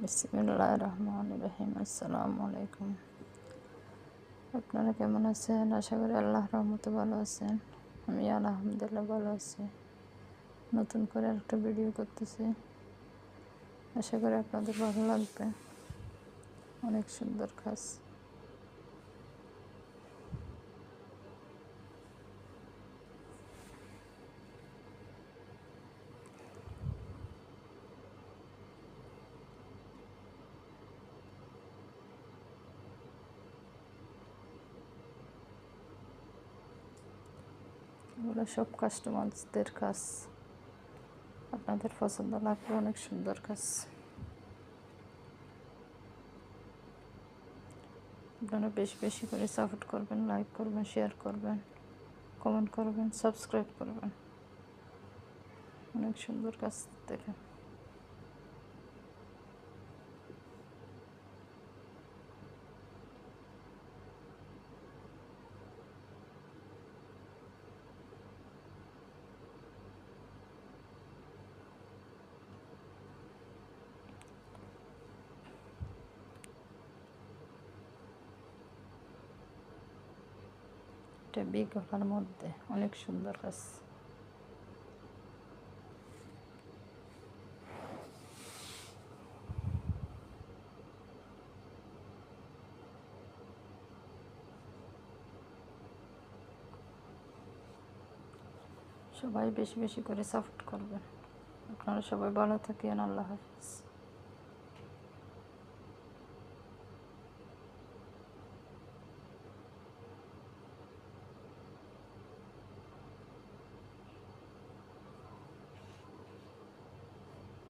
বিসমিল্লাহির রহমানির রহিম। আসসালামু আলাইকুম। আপনারা কেমন আছেন? আশা করি আল্লাহর রহমতে ভালো আছেন। আমি আলহামদুলিল্লাহ ভালো আছি। নতুন করে একটা ভিডিও করতেছি, আশা করি আপনাদের ভালো লাগবে। অনেক সুন্দর কাজ। এগুলো সব কাস্টমারদের কাজ, আপনাদের পছন্দ লাগবে। অনেক সুন্দর কাজ। আপনারা বেশি বেশি করে সাপোর্ট করবেন, লাইক করবেন, শেয়ার করবেন, কমেন্ট করবেন, সাবস্ক্রাইব করবেন। অনেক সুন্দর কাজ দেখেন। এটা বিগ গলার মধ্যে অনেক সুন্দর কাজ। সবাই বেশি বেশি করে সাপোর্ট করবেন। আপনারা সবাই ভালো থাকেন। আল্লাহ হাফিজ।